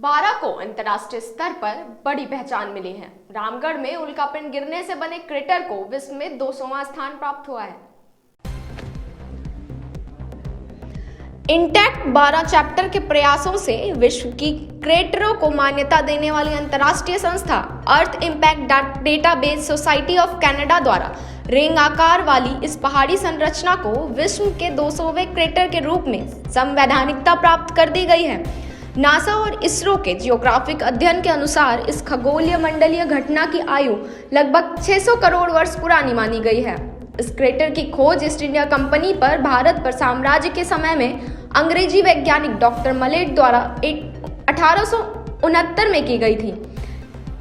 बारा को अंतर्राष्ट्रीय स्तर पर बड़ी पहचान मिली है। रामगढ़ में उल्कापिंड गिरने से बने क्रेटर को विश्व में 200वां स्थान प्राप्त हुआ है। इंटैक्ट 12 चैप्टर के प्रयासों से विश्व की क्रेटरों को मान्यता देने वाली अंतर्राष्ट्रीय संस्था Earth Impact Database Society of Canada द्वारा रिंग आकार वाली इस पहाड़ी संरचना को विश्व के 200वें क्रेटर के रूप में संवैधानिकता प्राप्त कर दी गई है। नासा और इसरो के जियोग्राफिक अध्ययन के अनुसार इस खगोलीय मंडलीय घटना की आयु लगभग 600 करोड़ वर्ष पुरानी मानी गई है। इस क्रेटर की खोज ईस्ट इंडिया कंपनी पर भारत पर साम्राज्य के समय में अंग्रेजी वैज्ञानिक डॉक्टर मलेट द्वारा 1869 में की गई थी।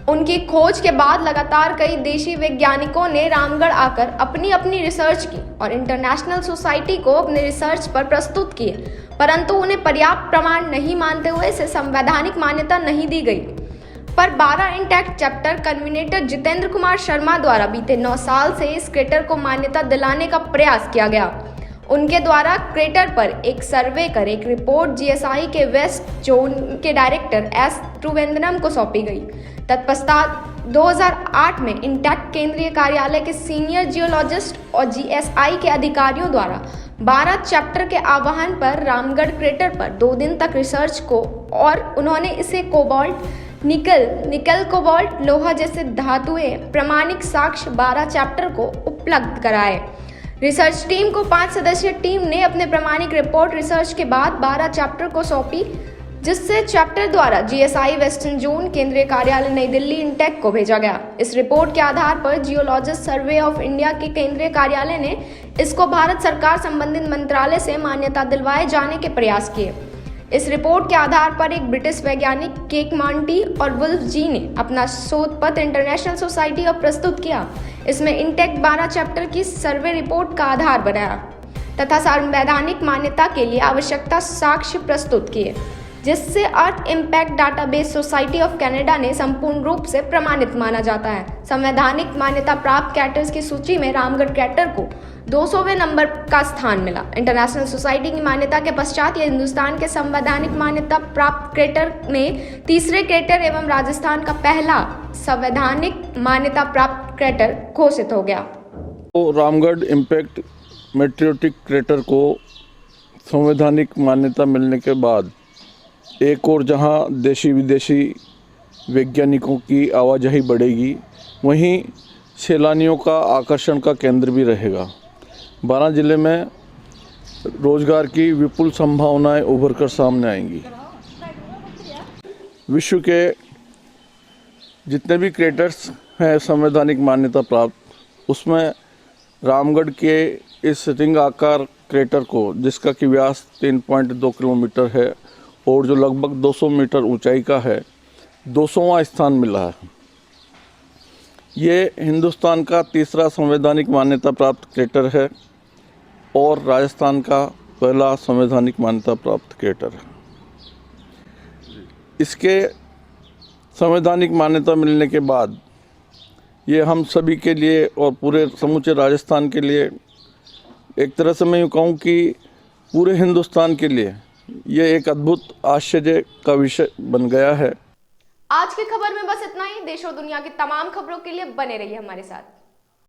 उनकी खोज के बाद लगातार कई देशी वैज्ञानिकों ने रामगढ़ आकर अपनी अपनी रिसर्च की और इंटरनेशनल सोसाइटी को अपने रिसर्च पर प्रस्तुत किए, परंतु उन्हें पर्याप्त प्रमाण नहीं मानते हुए इसे संवैधानिक मान्यता नहीं दी गई। पर 12 इंटैक्ट चैप्टर कन्वीनेटर जितेंद्र कुमार शर्मा द्वारा बीते 9 साल से इस क्रेटर को मान्यता दिलाने का प्रयास किया गया। उनके द्वारा क्रेटर पर एक सर्वे कर एक रिपोर्ट जीएसआई के वेस्ट जोन के डायरेक्टर एस त्रिवेंद्रम को सौंपी गई। तत्पश्चात 2008 में इंटैक्ट केंद्रीय कार्यालय के सीनियर जियोलॉजिस्ट और जीएसआई के अधिकारियों द्वारा 12 चैप्टर के आह्वान पर रामगढ़ क्रेटर पर 2 दिन तक रिसर्च को और उन्होंने इसे कोबाल्ट, निकल कोबाल्ट, लोहा जैसे धातुएं प्रमाणिक साक्ष्य 12 चैप्टर को उपलब्ध कराए। रिसर्च टीम को 5 सदस्यीय टीम ने अपने प्रमाणिक रिपोर्ट रिसर्च के बाद 12 चैप्टर को सौंपी, जिससे चैप्टर द्वारा जीएसआई वेस्टर्न जोन केंद्रीय कार्यालय नई दिल्ली इंटेक को भेजा गया। इस रिपोर्ट के आधार पर जियोलॉजिस्ट सर्वे ऑफ इंडिया के केंद्रीय कार्यालय ने इसको भारत सरकार संबंधित मंत्रालय से मान्यता दिलवाए जाने के प्रयास किए। इस रिपोर्ट के आधार पर एक ब्रिटिश वैज्ञानिक केक मांटी और वुल्फ जी ने अपना शोध पत्र इंटरनेशनल सोसाइटी को प्रस्तुत किया। इसमें इंटैक्ट 12 चैप्टर की सर्वे रिपोर्ट का आधार बनाया तथा संवैधानिक मान्यता के लिए आवश्यकता साक्ष्य प्रस्तुत किए, जिससे Earth Impact Database Society of Canada ने संपूर्ण रूप से प्रमाणित माना जाता है। संवैधानिक मान्यता प्राप्त क्रेटर्स की सूची में रामगढ़ क्रेटर को 200वें नंबर का स्थान मिला। इंटरनेशनल सोसाइटी की मान्यता के पश्चात यह हिंदुस्तान के संवैधानिक मान्यता प्राप्त क्रेटर में तीसरे क्रेटर एवं राजस्थान का पहला संवैधानिक मान्यता प्राप्त क्रेटर घोषित हो गया। तो रामगढ़ इम्पैक्ट मेट्रियोटिक क्रेटर को संवैधानिक मान्यता मिलने के बाद एक और जहां देशी विदेशी वैज्ञानिकों की आवाजाही बढ़ेगी, वहीं सैलानियों का आकर्षण का केंद्र भी रहेगा। बारां जिले में रोजगार की विपुल संभावनाएं उभर कर सामने आएंगी। विश्व के जितने भी क्रेटर्स हैं संवैधानिक मान्यता प्राप्त, उसमें रामगढ़ के इस रिंग आकार क्रेटर को, जिसका कि व्यास 3.2 किलोमीटर है और जो लगभग 200 मीटर ऊंचाई का है, 200वां स्थान मिला है। ये हिंदुस्तान का तीसरा संवैधानिक मान्यता प्राप्त क्रेटर है और राजस्थान का पहला संवैधानिक मान्यता प्राप्त क्रेटर है। इसके संवैधानिक मान्यता मिलने के बाद ये हम सभी के लिए और पूरे समूचे राजस्थान के लिए, एक तरह से मैं यूँ कहूँ कि पूरे हिंदुस्तान के लिए ये एक अद्भुत आश्चर्य का विषय बन गया है। आज की खबर में बस इतना ही। देश और दुनिया की तमाम खबरों के लिए बने रहिए हमारे साथ।